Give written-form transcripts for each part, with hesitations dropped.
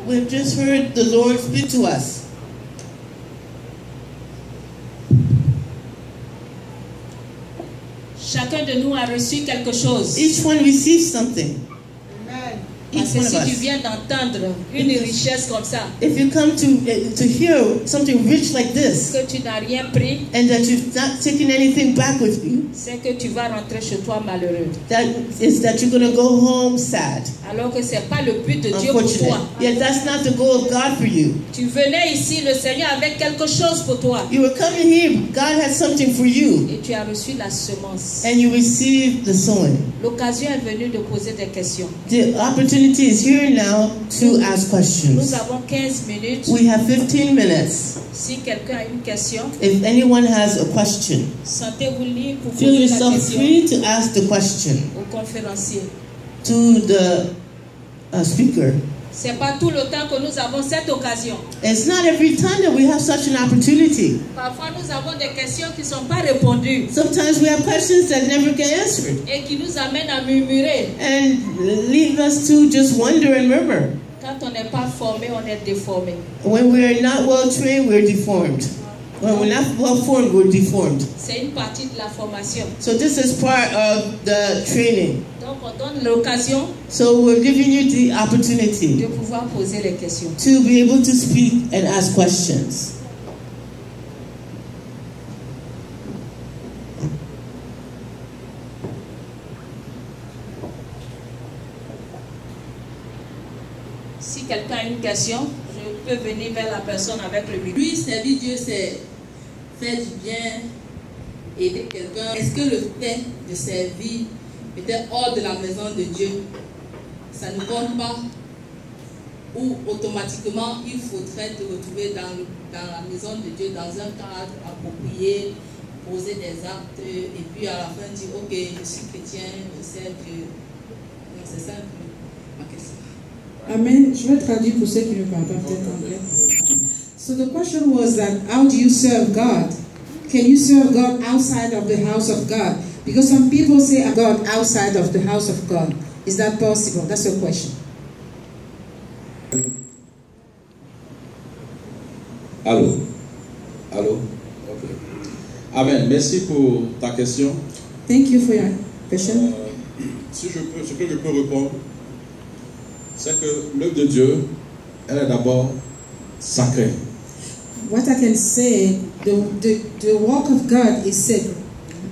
We've just heard the Lord speak to us. Chacun de nous a reçu quelque chose. Each one receives something. Parce que si tu viens d'entendre une richesse comme ça, if you come to hear something rich like this, que tu n'as rien pris, and that you've not taken anything back with you, c'est que tu vas rentrer chez toi malheureux. That is that you're going to go home sad. Alors que c'est pas le but de Dieu pour toi. Yeah, that's not the goal of God for you. Tu venais ici, le Seigneur avait quelque chose pour toi. You were coming here, God had something for you. Et tu as reçu la semence. And you received the sowing. L'occasion est venue de poser des questions. The opportunity is here now to ask questions. Nous avons 15 minutes. We have 15 minutes. Si quelqu'un a une question, if anyone has a question, sentez-vous libre pour feel poser la yourself question free to ask the question au conférencier. to the speaker. C'est pas tout le temps que nous avons cette occasion. It's not every time that we have such an opportunity. Parfois nous avons des questions qui ne sont pas répondues. Sometimes we have questions that never get answered. Et qui nous amènent à murmurer. And leave us to just wonder and murmur. Quand on n'est pas formé, on est déformé. When we are not well trained, we're deformed. When we're not well formed, we're deformed. C'est une partie de la formation. So this is part of the training. Donc on donne l'occasion. So we're giving you the opportunity de pouvoir poser les questions. To be able to speak and ask questions. Si quelqu'un a une question, je peux venir vers la personne avec le micro. Lui, servir Dieu, c'est faire du bien, aider quelqu'un. Est-ce que le fait de servir peut-être hors de la maison de Dieu, ça ne compte pas? Ou automatiquement, il faudrait te retrouver dans la maison de Dieu, dans un cadre approprié, poser des actes, et puis à la fin dire, ok, je suis chrétien, je sers Dieu. Donc c'est ça ma question. Amen. Je vais traduire pour ceux qui ne parlent pas peut-être anglais. So the question was that how do you serve God? Can you serve God outside of the house of God? Because some people say God outside of the house of God. Is that possible? That's your question. Allô? Allô? Ok. Amen. Merci pour ta question. Thank you for your question. Ce que je peux répondre, c'est que l'œuvre de Dieu, elle est d'abord sacrée. What I can say, the work of God is sacred.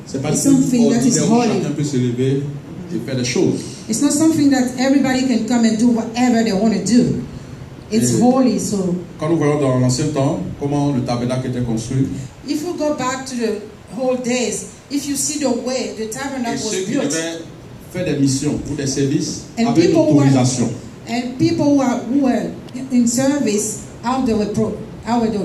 C'est pas something that is holy. Chacun peut se lever et faire des choses. It's not something that everybody can come and do whatever they want to do. It's holy, so. Quand nous voyons dans l'ancien temps comment le tabernacle était construit, if you go back to the old days, if you see the way the tabernacle was built, devaient faire des missions ou des services and avec autorisation. And people who were in service, how they were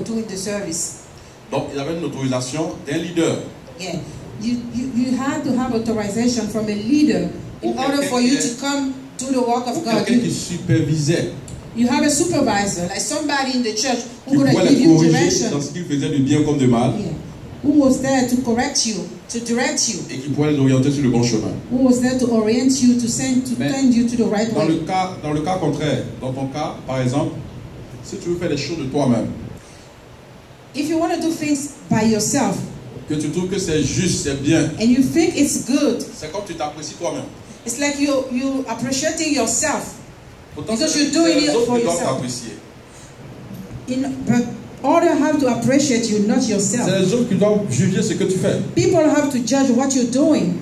doing the service. Donc il y avait une autorisation d'un leader. Yeah, you had to have authorization from a leader in order for you to come to the work of God. Quelqu'un qui supervisait. You have a supervisor, like somebody in the church who's going to give you direction. Dans ce qu'il faisait de bien comme de mal. Yeah. Who was there to correct you, to direct you. Et qui pourrait les orienter sur le bon chemin. Who was there to orient you, to turn you to the right way. Dans le cas contraire, dans ton cas, par exemple, si tu veux faire les choses de toi-même. If you want to do things by yourself. Que tu trouves que c'est juste, c'est bien. And you think it's good. C'est comme tu t'apprécies toi-même. It's like you appreciating yourself. Because you're doing it for yourself. But others have to appreciate you, not yourself. C'est les autres qui doivent juger ce que tu fais. People have to judge what you're doing.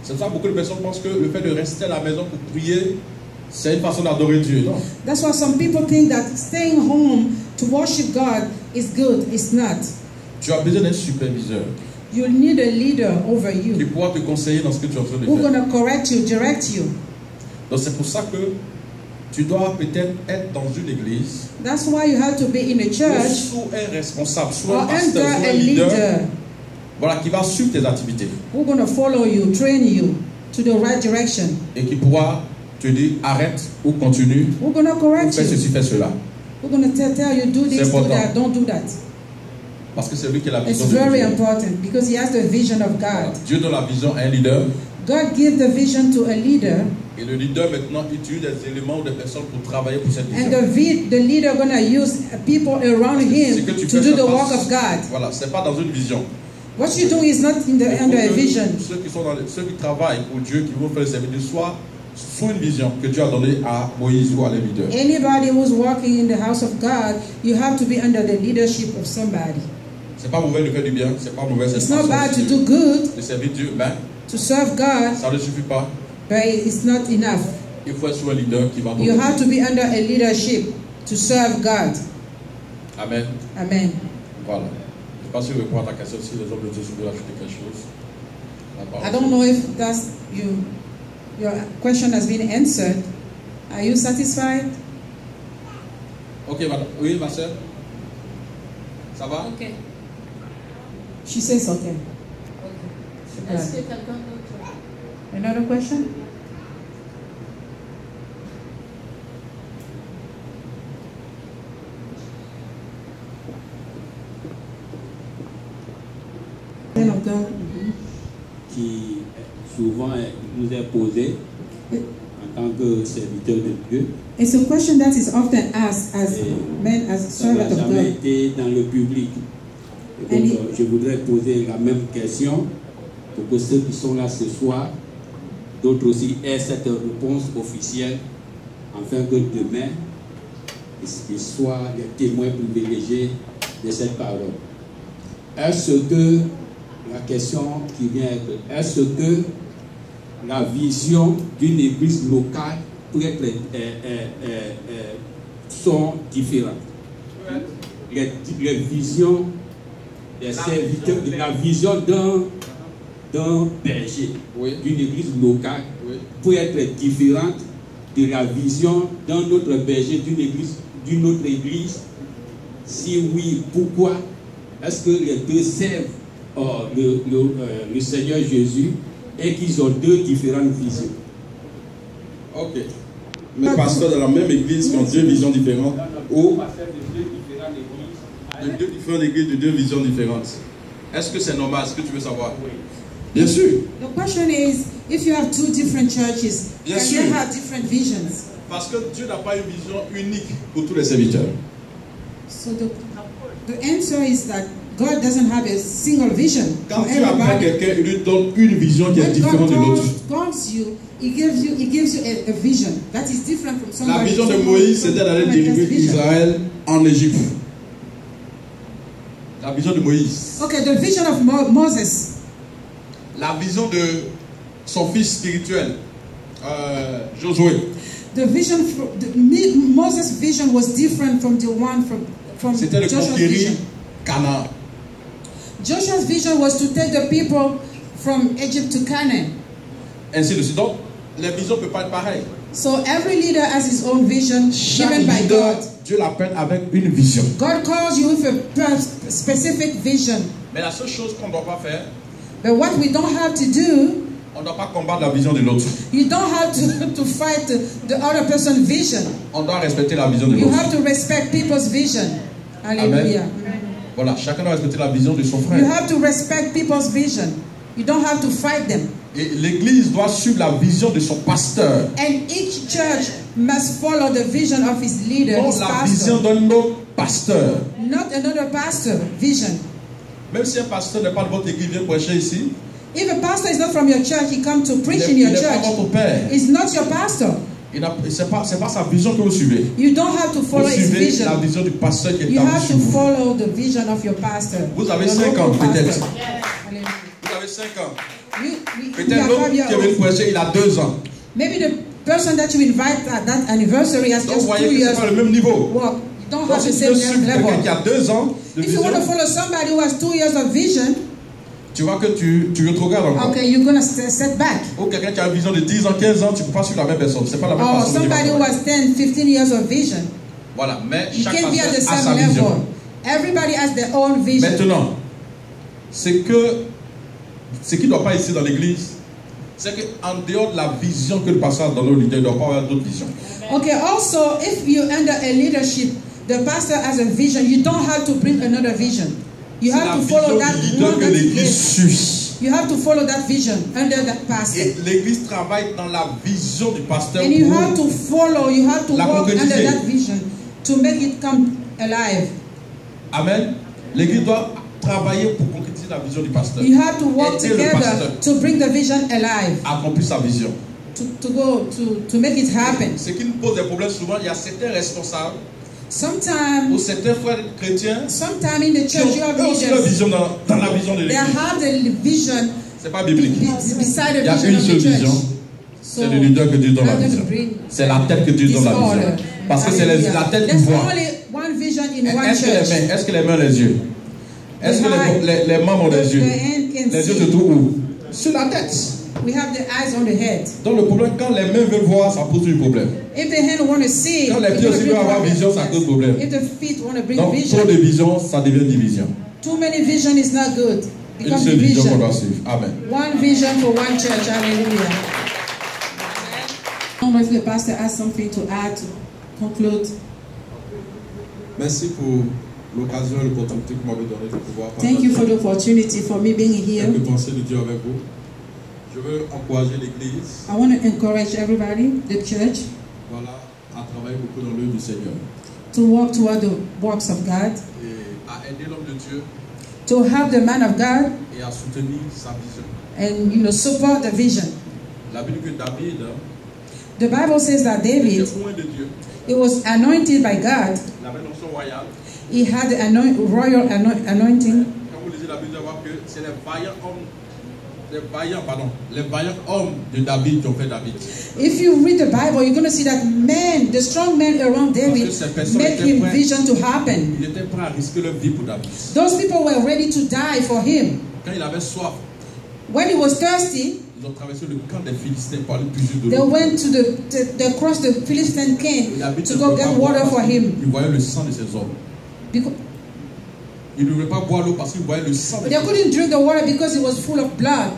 C'est ça, beaucoup de personnes pensent que le fait de rester à la maison pour prier, c'est une façon d'adorer Dieu. Non. That's why some people think that staying home to worship God is good. It's not. Tu as besoin d'un superviseur. You need a leader over you. Qui pourra te conseiller dans ce que tu es en train de faire. Who's going to correct you, direct you. Donc c'est pour ça que tu dois peut-être être dans une église. That's why you have to be in a church. Soit un responsable, soit un pasteur, soit un leader. Voilà, qui va suivre tes activités. Who's going to follow you, train you to the right direction. Et qui pourra te dire arrête ou continue. Who's going to correct you? Fais ceci, fais cela. Who's going to tell you do this, do that, don't do that. Parce que c'est lui qui a la vision. It's very important because he has the vision of God. Dieu donne la vision à un leader. God gives the vision to a leader. Et le leader maintenant utilise des éléments ou des personnes pour travailler pour cette And vision. the leader gonna use people around him que tu to fais, do ça the passe. work of God. Voilà, c'est pas dans une vision. What you do is not Il faut under a que vision. ceux qui travaillent pour Dieu, qui vont faire le service, soient sous une vision que Dieu a donnée à Moïse ou à les leaders. Anybody who's working in the house of God, you have to be under the leadership of somebody. C'est pas mauvais de faire du bien, c'est pas mauvais. It's not bad to do good, De servir Dieu, mais to serve God, ça ne suffit pas. but it's not enough. Il faut être sous un leader qui va You donner. have to be under a leadership to serve God. Amen. Amen. Voilà. Je ne sais pas si je réponds à ta question, si les hommes de Dieu veulent ajouter quelque chose. La parole. I don't know if that's your question has been answered. Are you satisfied? Ok, madame. Oui, ma soeur. Ça va? Ok. She says okay. Est-ce que quelqu'un d'autre? Another question? Qui souvent nous est posée en tant que serviteur de Dieu. It's a question that is often asked as men, as Ça n'a servant of jamais God. été dans le public. Et donc, je voudrais poser la même question pour que ceux qui sont là ce soir, d'autres aussi aient cette réponse officielle, afin que demain, ils soient les témoins privilégiés de cette parole. Est-ce que, la question qui vient être, est-ce que la vision d'une église locale peut être sont différentes? Les visions des serviteurs, la vision d'un berger, Oui. d'une église locale, Oui. peut être différente de la vision d'un autre berger, d'une autre église. Si oui, pourquoi? Est-ce que les deux servent le Seigneur Jésus et qu'ils ont deux différentes visions? Ok. Mais pasteurs de la même église qui ont deux visions différentes ou de deux différentes églises, de deux visions différentes. Est-ce que c'est normal? Est-ce que tu veux savoir? Oui. Bien sûr. The question is, if you have two different churches, Bien can sûr. they have different visions? Parce que Dieu n'a pas une vision unique pour tous les serviteurs. So the answer is that God doesn't have a single vision Quand for Dieu apprend everybody. quelqu'un, il lui donne une vision qui est When différente de l'autre. God calls you, He gives you a vision that is different from La somebody. vision de Moïse, c'était d'aller diriger Israël en Égypte. La vision de Moïse. Okay, the vision of Moses. La vision de son fils spirituel, Josué. The vision, Moses' vision was different from the one from C'était de Joshua's conquérir vision. Canaan. Joshua's vision was to take the people from Egypt to Canaan. Ainsi de suite. Donc, les visions ne peuvent pas être pareilles. So every leader has his own vision Chaque given by leader, God. Dieu l'appelle avec une vision. God calls you with a specific vision. Mais la seule chose qu'on ne doit pas faire, But what we don't have to do, on ne doit pas combattre la vision de l'autre. you don't have to fight the other person's vision. On doit respecter la vision de You l'autre. have to respect people's vision. Hallelujah. Voilà, chacun doit respecter la vision de son You frère. have to respect people's vision. You don't have to fight them. Et l'église doit suivre la vision de son pasteur. And each church must follow the vision of his leader, Non his la vision pastor. d'un autre pasteur. Not another pastor vision. Même si un pasteur n'est pas de votre église, vient prêcher ici, If a pastor is not from your church, he comes to il preach in your n'est pas church. votre père. He's not your pastor. Ce n'est pas sa vision que vous suivez. You don't have to Vous follow his suivez vision. la vision du pasteur qui est You établi have sur to vous. follow the vision of your pastor. Vous avez Your 5 ans, local peut-être. pastor. Hallelujah. Vous avez 5 ans. We Peut-être are l'autre 5 qui years est venu old. prêcher, il a 2 ans. Maybe the person that you invite at that anniversary has Donc vous just 2 voyez que ce years n'est pas le même niveau. walk. You don't Donc have si the tu veux same suivre quelqu'un level. qui a 2 ans de If you want to vision, follow somebody who has 2 years of vision, tu vois que tu retrogrades encore. okay, you're going to set back. Ou quelqu'un qui a une vision de 10 ans, 15 ans, tu ne peux pas suivre la même personne. Ce n'est pas la même Or personne. somebody who has 10, 15 years of vision. Voilà, mais You chaque can't be at the pasteur a sa same vision. level. Everybody has their own vision. Maintenant, ce qui ne doit pas ici dans l'église, c'est qu'en dehors de la vision que le pasteur a dans nos leaders, il ne doit pas avoir d'autres visions. Okay, also, if you're under a leadership, the pastor has a vision, you don't have to bring another vision. You C'est have la to vision follow that du leader one que that he l'église gave. suit. You have to follow that vision under that pastor. Et l'église travaille dans la vision du pasteur And you pour have to follow, you have to la walk under concrétiser. that vision to make it come alive. Amen. L'église doit travailler pour concrétiser la vision du pasteur. You have to work Aider le pasteur together to bring the vision alive, à accomplir sa vision. to make it happen. Ce qui nous pose des problèmes souvent, il y a certains responsables ou Sometimes certains frères chrétiens in the qui church you ont have eux aussi leur leaders. vision dans la vision de They l'église. have the vision C'est pas biblique. beside Il the y a vision une of seule the church. vision. So, C'est le leader que Dieu donne la I'm going vision. to bring C'est la tête que Dieu donne la vision. disorder. Parce que c'est Hallelujah. la tête qui There's voit. only one vision in one Est-ce que les church. mains, est-ce que les mains, les yeux? Est-ce que les membres ont des yeux? The hand can Les yeux see. se trouvent où? Sur la tête. We have the eyes on the head. Donc le problème, quand les mains veulent voir, ça pose du problème. If the hand want to see, Quand les it's pieds gonna aussi bring veulent avoir vision, ça cause problème. If the feet want to bring Donc vision, trop de vision, ça devient division. too many vision is not good. Une Becomes seule vision qu'on division. doit suivre. Amen. One vision for one church. Hallelujah. I don't know if the pastor has something to add to conclude. Merci pour l'occasion et l'opportunité que vous m'avez donnée de pouvoir Thank you for the opportunity for me being here. quelques pensées de Dieu avec vous. Je veux encourager l'Église, I want to encourage everybody, the church, voilà, à travailler beaucoup dans l'œuvre du Seigneur to walk toward the works of God, et à aider l'homme de Dieu to help the man of God, et à soutenir sa vision. and support the vision. La Bible que David The Bible says that David, était loin de Dieu. he was anointed by God. Il avait l'onction royale. He had the royal anointing. Quand vous lisez la Bible, vous allez voir que c'est les vaillants hommes de David qui ont fait David. If you read the Bible, you're going to see that men, the strong men around David, Parce que ces personnes made étaient him prêts. vision to happen. Il était prêt à risquer leur vie pour David. Those people were ready to die for him. Quand il avait soif, When he was thirsty, ils ont traversé le camp des Philistins pour aller puiser de they l'eau. went to they crossed the Philistine camp Et David to ne go pouvait get pas boire water parce for him. qu'il voyait le sang de ses hommes. Because Il ne voulait pas boire l'eau parce qu'il voyait le sang de they ses hommes. couldn't drink the water because it was full of blood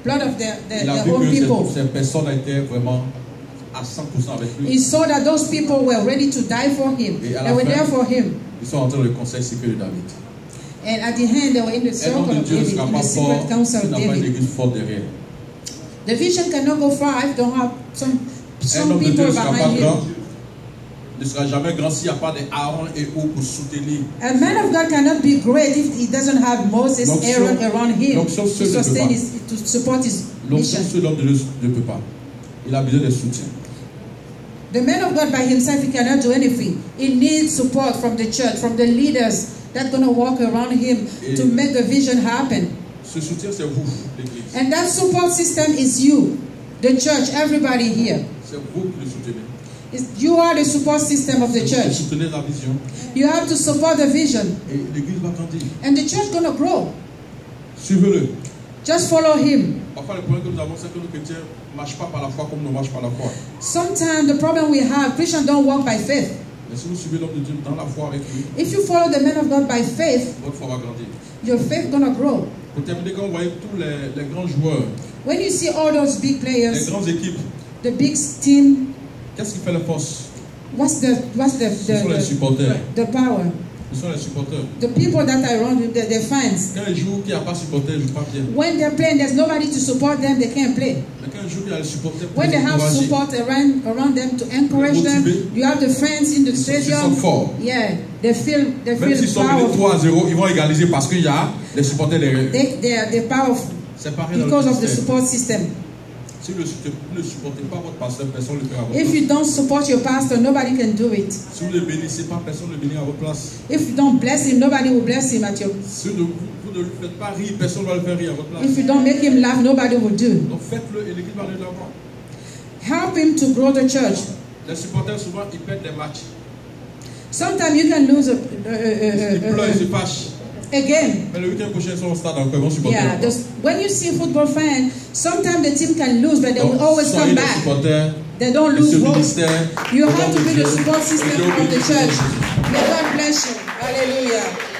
of Il a their vu own que people. ces personnes étaient vraiment à 100% avec lui. He saw that those people were ready to die for him. Et à la They were fin, there for him. Ils sont entrés dans le conseil secret de David. And at the end, they were in the Un circle homme de of Dieu ne David, sera in pas the fort secret council s'il of n'a pas une David. église forte derrière. The vision cannot go far if don't have Un some homme de Dieu people ne sera pas behind grand, him. ne sera jamais grand s'il n'y a pas des Aaron et Hur pour soutenir. A man of God cannot be great if he doesn't have Moses, L'onction- Aaron around him l'onction to seul ne peut sustain pas. to support his L'onction mission. seul homme ne peut pas. Il a besoin de soutien. The man of God by himself, he cannot do anything. He needs support from the church, from the leaders that going to walk around him Et- to make the vision happen. Ce soutien, c'est vous, l'Église. And that support system is you, the church, everybody here. C'est vous qui le soutenez. You are the support system of the Vous church. soutenez la vision You have to support the vision. et l'Église va grandir. And the church going to grow. Suivez-le. Just follow him. Parfois, le problème que nous avons, c'est que nos chrétiens ne marchent pas par la foi comme nous marchons par la foi. Sometimes the problem we have, Christians don't walk by faith. Mais si vous suivez l'homme de Dieu dans la foi avec lui, If you follow the man of God by faith, votre foi va grandir. your faith gonna grow. Pour terminer, quand vous voyez tous les grands joueurs, When you see all those big les players, grandes équipes, the big team, qu'est-ce qui fait la force? what's Ce sont les supporters. the power? Ce sont les supporters. The people that are around you, the fans. Quand un jour qui n'a pas supporter, ne joue pas bien. When they're playing, there's nobody to support them, they can't play. Mais quand un jour il y a les supporters pour When they les have encourager, support around them to encourage them, you have the friends in the ils sont stadium. forts. Yeah, they feel Même s'ils sont menés powerful. 3-0, ils vont égaliser parce qu'il y a les supporters derrière eux. They're powerful C'est pareil dans because le of the système. support system. Si vous ne supportez pas votre pasteur, personne ne le fera à votre If place. you don't support your pastor, nobody can do it. Si vous ne le bénissez pas, personne ne le bénira à votre place. If you don't bless him, nobody will bless him at your. Si vous ne le faites pas rire, personne ne va le faire rire à votre place. If you don't make him laugh, nobody will do. Donc faites-le et l'équipe va aller de l'avant. Help him to grow the church. Les supporters, souvent, ils perdent des matchs. Sometimes you can lose Ils pleurent, ils se fâchent. a game. Mais le week-end prochain, ils sont au stade encore, ils vont supporter. Yeah, encore. when you see a football fan, sometimes the team can lose, but they Donc, will always soyez come des back. supporters, They don't de lose ce hope. ministère. You au have nom to de be Dieu. the support system Et Dieu of the bénisse. church. May God bless you. Hallelujah.